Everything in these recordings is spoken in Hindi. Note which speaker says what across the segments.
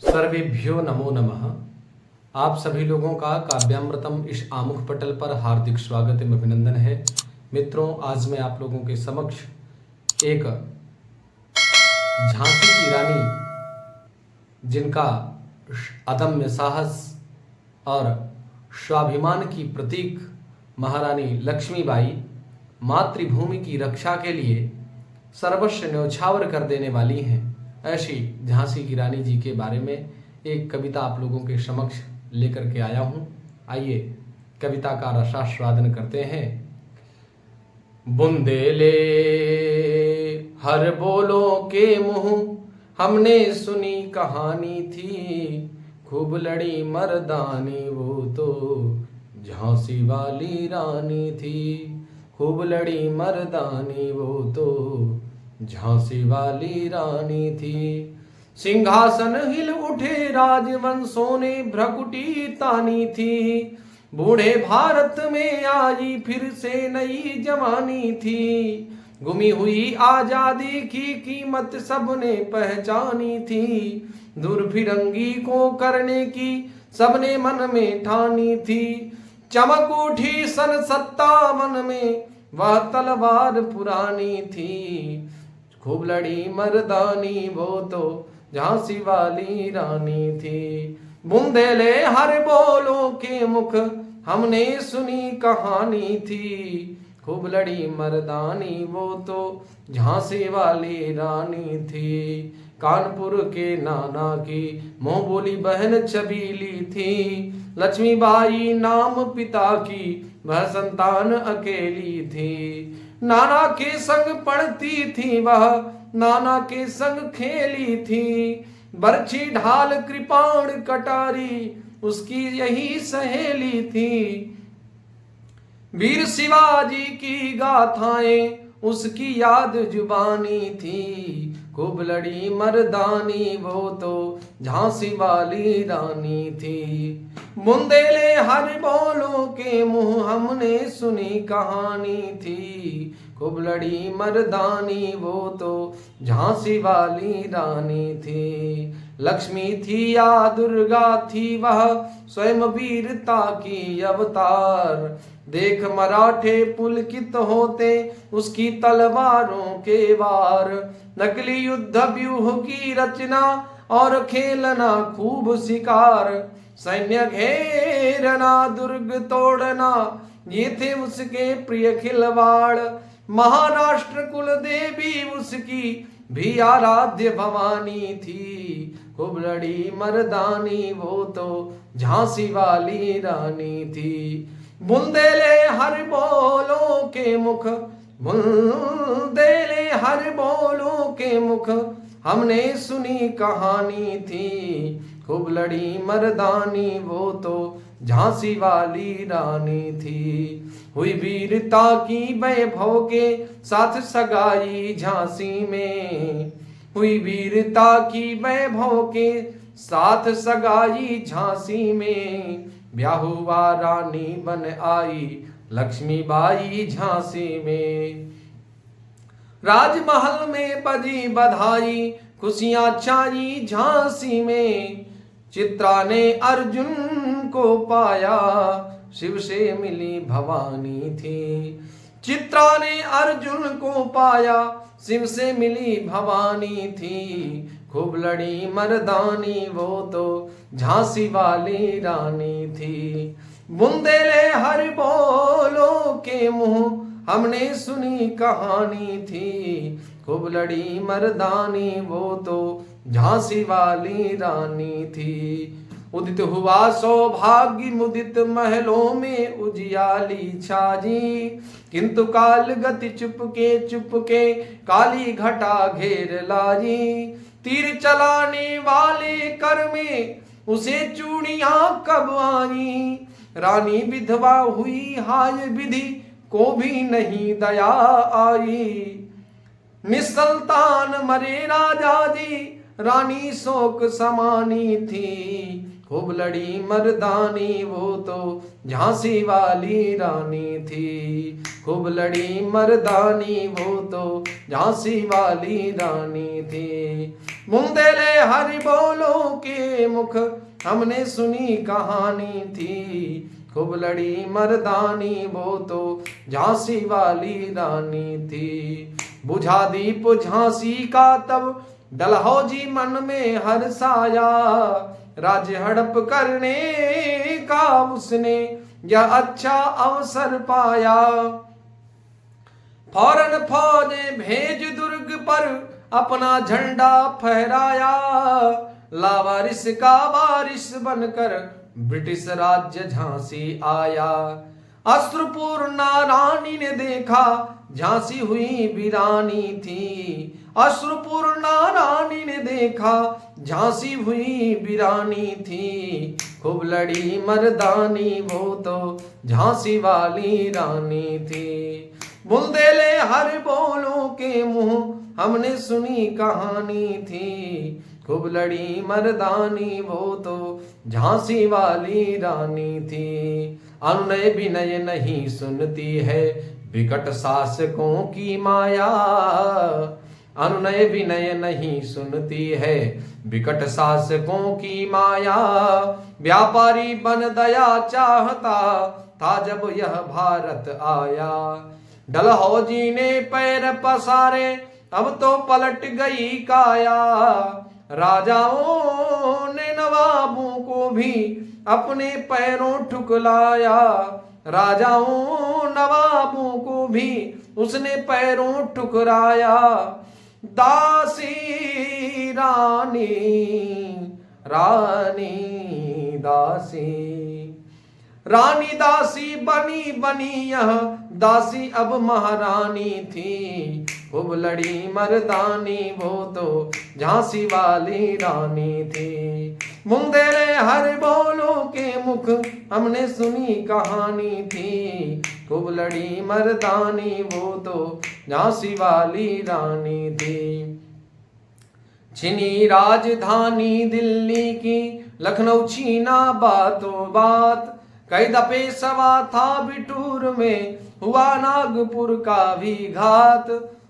Speaker 1: सर्वेभ्यो नमो नमः। आप सभी लोगों का काव्यामृतम इस आमुख पटल पर हार्दिक स्वागत एवं अभिनंदन है। मित्रों, आज मैं आप लोगों के समक्ष एक झांसी की रानी, जिनका अदम्य साहस और स्वाभिमान की प्रतीक महारानी लक्ष्मीबाई मातृभूमि की रक्षा के लिए सर्वस्व न्यौछावर कर देने वाली हैं, ऐसी झांसी की रानी जी के बारे में एक कविता आप लोगों के समक्ष लेकर के आया हूँ। आइए कविता का रसास्वादन करते हैं। बुंदेले हर बोलों के मुँह हमने सुनी कहानी थी, खूब लड़ी मर्दानी वो तो झांसी वाली रानी थी। खूब लड़ी मर्दानी वो तो झांसी वाली रानी थी। सिंहासन हिल उठे राजवंशों ने भ्रकुटी तानी थी। बूढ़े भारत में आई फिर से नई जवानी थी। गुमी हुई आजादी की कीमत सबने पहचानी थी। दुर्भिरंगी को करने की सबने मन में ठानी थी। चमक उठी सन 57 में वह तलवार पुरानी थी। खूब लड़ी मर्दानी वो तो झांसी वाली रानी थी। बुंदेले हर बोलों के मुख हमने सुनी कहानी थी। खूब लड़ी मर्दानी वो तो झांसी वाली रानी थी। कानपुर के नाना की मोह बोली बहन छबीली थी। लक्ष्मीबाई नाम पिता की वह संतान अकेली थी। नाना के संग पढ़ती थी वह, नाना के संग खेली थी। बरछी ढाल कृपाण कटारी उसकी यही सहेली थी। वीर शिवाजी की गाथाएं उसकी याद जुबानी थी। खूब लड़ी मर्दानी वो तो झांसी वाली रानी थी। बुंदेले हर बोलों के मुँह हमने सुनी कहानी थी। खूब लड़ी मर्दानी वो तो झांसी वाली रानी थी। लक्ष्मी थी या दुर्गा थी वह स्वयं वीरता की अवतार। देख मराठे पुलकित होते उसकी तलवारों के वार। नकली युद्ध व्यूह की रचना और खेलना खूब शिकार। सैन्य घेरना दुर्ग तोड़ना ये थे उसके प्रिय खिलवाड़। महाराष्ट्र कुल देवी उसकी भी आराध्य भवानी थी। खूब लड़ी मर्दानी वो तो झांसी वाली रानी थी। बुंदेले हर बोलों के मुख, बुंदेले हर बोलों के मुख हमने सुनी कहानी थी। खूब लड़ी मर्दानी वो तो झांसी वाली रानी थी। हुई वीरता की वैभव के साथ सगाई झांसी में। हुई वीरता की वैभव के साथ सगाई झांसी में। ब्याह हुआ रानी बन आई लक्ष्मीबाई झांसी में। राजमहल में बजी बधाई खुशियां छाई झांसी में। चित्रा ने अर्जुन को पाया शिव से मिली भवानी थी। चित्रा ने अर्जुन को पाया शिव से मिली भवानी थी। खूब लड़ी मर्दानी वो तो झांसी वाली रानी थी। बुंदेले हर बोलों के मुँह हमने सुनी कहानी थी। खूब लड़ी मर्दानी वो तो झांसी वाली रानी थी। उदित हुआ सौभाग्य मुदित महलों में उजियाली छाजी। किंतु काल गति चुपके काली घटा घेर लाजी। तीर चलाने वाले कर में उसे चूड़ियां कब आई। रानी विधवा हुई हाय विधि को भी नहीं दया आई। निसंतान मरे राजा जी रानी शोक समानी थी। खूब लड़ी मर्दानी वो तो झांसी वाली रानी थी। खूब लड़ी मर्दानी वो तो झांसी वाली रानी थी। बुंदेले हरि बोलो के मुख हमने सुनी कहानी थी। खूब लड़ी मर्दानी वो तो झांसी वाली रानी थी। बुझा दीप झांसी का तब डलहौजी मन में हर्षाया। राज्य हड़प करने का उसने यह अच्छा अवसर पाया। फौरन फौजें भेज दुर्ग पर अपना झंडा फहराया। लावारिस का वारिस बनकर ब्रिटिश राज्य झांसी आया। अश्रुपूर्णा रानी ने देखा झांसी हुई वीरानी थी। अश्रुपूर्णा रानी ने देखा झांसी हुई वीरानी थी। खूब लड़ी मर्दानी वो तो झांसी वाली रानी थी। बुंदेले हर बोलों के मुंह हमने सुनी कहानी थी। खूब लड़ी मर्दानी वो तो झांसी वाली रानी थी। अनुनय विनय नहीं सुनती है विकट शासकों की माया। अनुनय विनय नहीं सुनती है विकट शासकों की माया। व्यापारी बन दया चाहता था जब यह भारत आया। डलहौजी ने पैर पसारे अब तो पलट गई काया। राजाओं ने नवाबों को भी अपने पैरों ठुकलाया। राजाओं नवाबों को भी उसने पैरों ठुकराया। दासी रानी रानी दासी रानी दासी बनी बनी यह दासी अब महारानी थी। खूब लड़ी मर्दानी वो तो झांसी वाली रानी थी। बुंदेले हर बोलो के मुख हमने सुनी कहानी थी। खूब लड़ी मर्दानी वो तो झांसी वाली रानी थी। छिनी राजधानी दिल्ली की लखनऊ छीना बातों बात। कई दफे सवा था बिठूर में हुआ नागपुर का भी घात।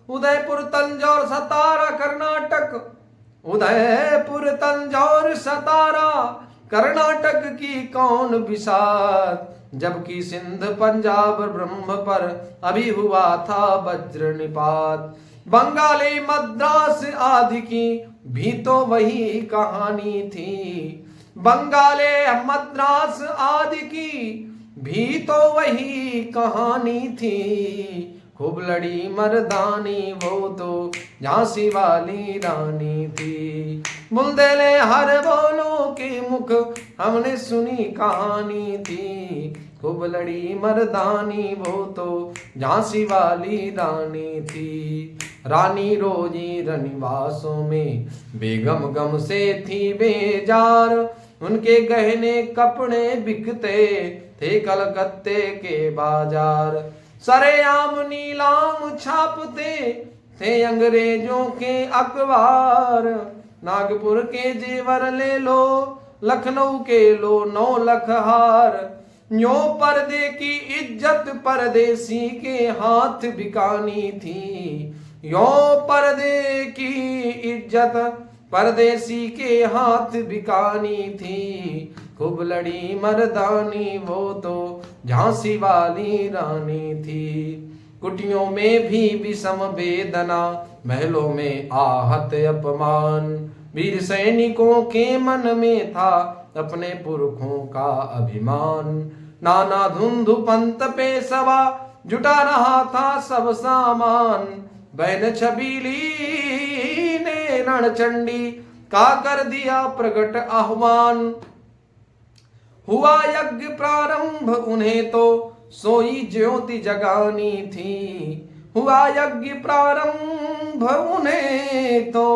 Speaker 1: उदयपुर तंजौर सतारा कर्नाटक उदयपुर तंजौर सतारा कर्नाटक की कौन बिसात। जबकि सिंध पंजाब ब्रह्म पर अभी हुआ था वज्र निपात। बंगाली मद्रास आदि की भी तो वही कहानी थी। बंगाले मद्रास आदि की भी तो वही कहानी थी। खूब लड़ी मर्दानी वो तो झांसी वाली रानी थी। बुंदेले हर बोलो के मुख हमने सुनी कहानी थी। खूब लड़ी मर्दानी वो तो झांसी वाली रानी थी। रानी रोजी रनिवासों में बेगम गम से थी बेजार। उनके गहने कपड़े बिकते थे कलकत्ते के बाजार। सरेआम नीलाम छापते थे अंग्रेजों के अखबार। नागपुर के जेवर ले लो लखनऊ के लो 9 लाख हार। यो पर्दे की इज्जत परदेसी के हाथ बिकानी थी। यो पर्दे की इज्जत परदेसी के हाथ बिकानी थी। खूब लड़ी मर्दानी वो तो झांसी वाली रानी थी। कुटियों में भी विषम वेदना महलों में आहत अपमान। वीर सैनिकों के मन में था अपने पुरखों का अभिमान। नाना धुंधु पंत पे सवा जुटा रहा था सब सामान। बैन छबीली ने रणचंडी का कर दिया प्रकट आह्वान। हुआ यज्ञ प्रारंभ उन्हें तो सोई ज्योति जगानी थी। हुआ यज्ञ प्रारंभ उन्हें तो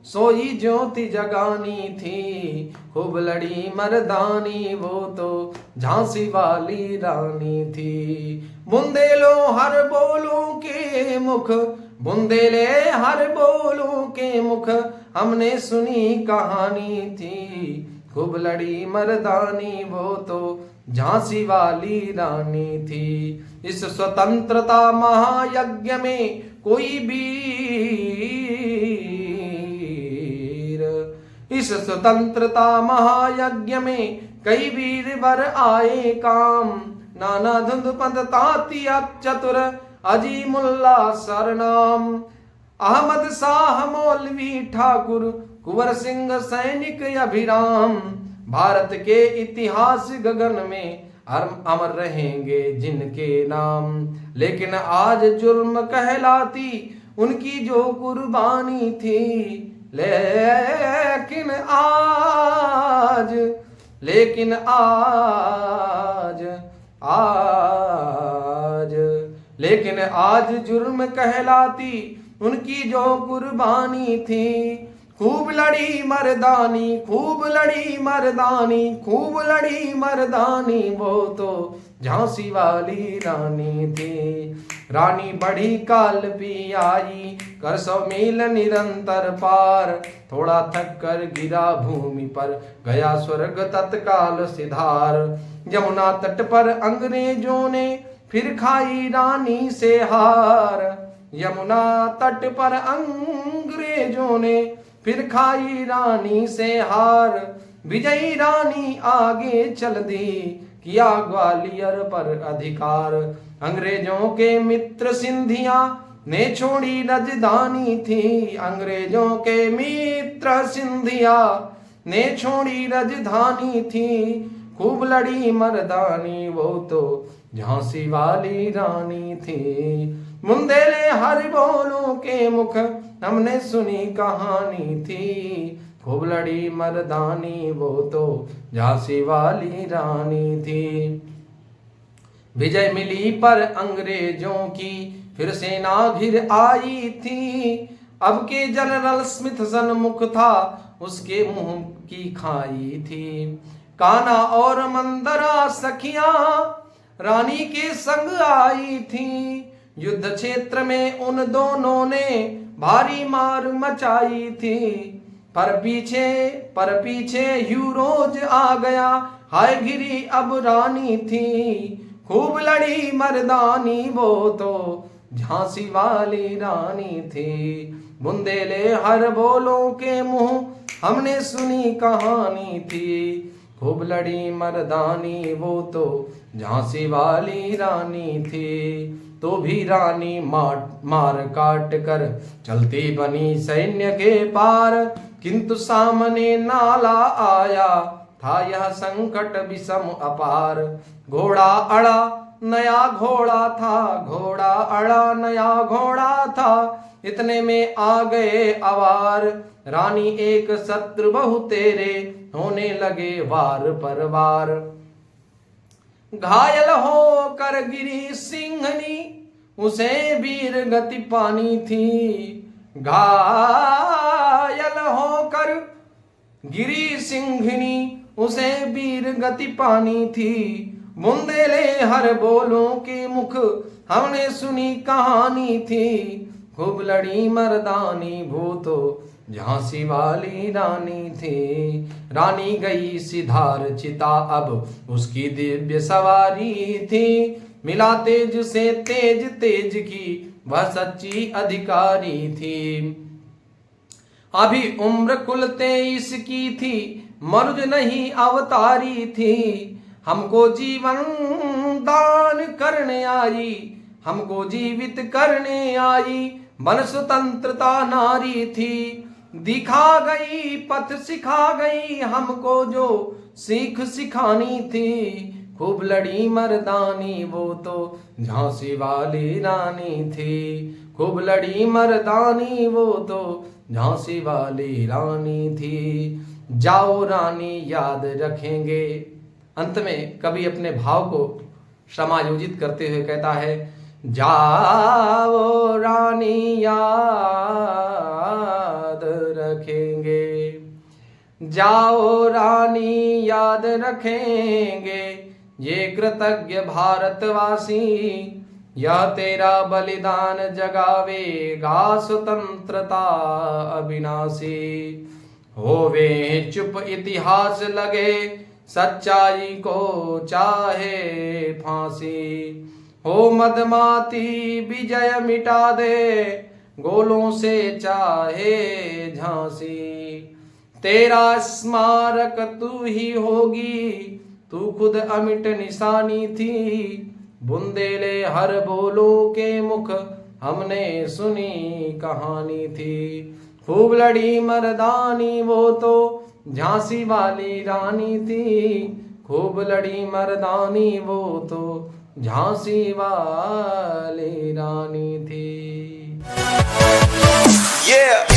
Speaker 1: सोई ज्योति जगानी थी। खूब लड़ी मर्दानी वो तो झांसी वाली रानी थी। बुंदेलो हर बोलो के मुख बुंदेले हर बोलो के मुख हमने सुनी कहानी थी, खूब लड़ी मर्दानी वो तो झांसी वाली रानी थी। इस स्वतंत्रता महायज्ञ में कोई वीर, इस स्वतंत्रता महायज्ञ में कई वीर वर आए काम, नाना धुंध पंथ तातिया चतुर अजीमुल्ला सरनाम, अहमद शाह मौलवी ठाकुर कुंवर सिंह सैनिक अभिराम, भारत के इतिहास गगन में अमर रहेंगे जिनके नाम। लेकिन आज जुर्म कहलाती उनकी जो कुर्बानी थी, लेकिन आज लेकिन आज जुर्म कहलाती उनकी जो कुर्बानी थी। खूब लड़ी मर्दानी, खूब लड़ी मर्दानी, खूब लड़ी मर्दानी वो तो झांसी वाली रानी थी। रानी बढ़ी काल पी आई, कर 100 मील निरंतर पार, थोड़ा थक कर गिरा भूमि पर, गया स्वर्ग तत्काल सिधार। यमुना तट पर अंग्रेजों ने फिर खाई रानी से हार, यमुना तट पर अंग्रेजों ने फिर खाई रानी से हार। विजयी रानी आगे चल दी, किया ग्वालियर पर अधिकार। अंग्रेजों के मित्र सिंधिया ने छोड़ी राजधानी थी, अंग्रेजों के मित्र सिंधिया ने छोड़ी राजधानी थी। खूब लड़ी मर्दानी वो तो झांसी वाली रानी थी। मुंदेले हर बोलों के मुख हमने सुनी कहानी थी, खूब लड़ी मर्दानी वो तो झांसी वाली रानी थी। विजय मिली पर अंग्रेजों की फिर सेना घिर आई थी, अब के जनरल स्मिथ सन्मुख था उसके मुंह की खाई थी। कान्हा और मंदरा सखियां रानी के संग आई थी, युद्ध क्षेत्र में उन दोनों ने भारी मार मचाई थी। पर पीछे यूरोज आ गया, हाय गिरी अब रानी थी। खूब लड़ी मर्दानी वो तो झांसी वाली रानी थी। बुंदेले हर बोलों के मुंह हमने सुनी कहानी थी, खूब लड़ी मर्दानी वो तो झांसी वाली रानी थी। तो भी रानी मार काट कर चलती बनी सैन्य के पार, किंतु सामने नाला आया था यह संकट विषम अपार। घोड़ा अड़ा नया घोड़ा था, घोड़ा अड़ा नया घोड़ा था, इतने में आ गए अवार। रानी एक शत्रु बहु तेरे होने लगे वार पर वार। घायल हो कर गिरी सिंहनी उसे वीर गति पानी थी, घायल होकर गिरी सिंहनी उसे वीर गति पानी थी। बुंदेले हर बोलों के मुख हमने सुनी कहानी थी, खूब लड़ी मर्दानी वो तो झांसी वाली रानी थी। रानी गई सिधार चिता अब उसकी दिव्य सवारी थी, मिला तेज से तेज तेज की वह सच्ची अधिकारी थी। अभी उम्र कुल 23 की थी, मरुज नहीं अवतारी थी। हमको जीवन दान करने आई, हमको जीवित करने आई, मन स्वतंत्रता नारी थी। दिखा गई पथ सिखा गई हमको जो सीख सिखानी थी। खूब लड़ी मर्दानी वो तो झांसी वाली रानी थी, खूब लड़ी मर्दानी वो तो झांसी वाली रानी थी। जाओ रानी याद रखेंगे। अंत में कवि अपने भाव को समायोजित करते हुए कहता है, जाओ रानी याद रखेंगे, जाओ रानी याद रखेंगे, ये कृतज्ञ भारतवासी यह तेरा बलिदान जगावेगा स्वतंत्रता अविनाशी। होवे चुप इतिहास लगे सच्चाई को चाहे फांसी। हो मदमाती विजय मिटा दे गोलों से चाहे झांसी। तेरा स्मारक तू ही होगी, तू खुद अमिट निशानी थी। बुंदेले हर बोलों के मुख हमने सुनी कहानी थी। खूब लड़ी मर्दानी वो तो झांसी वाली रानी थी। खूब लड़ी मर्दानी वो तो झांसी वाली रानी थी।
Speaker 2: Yeah.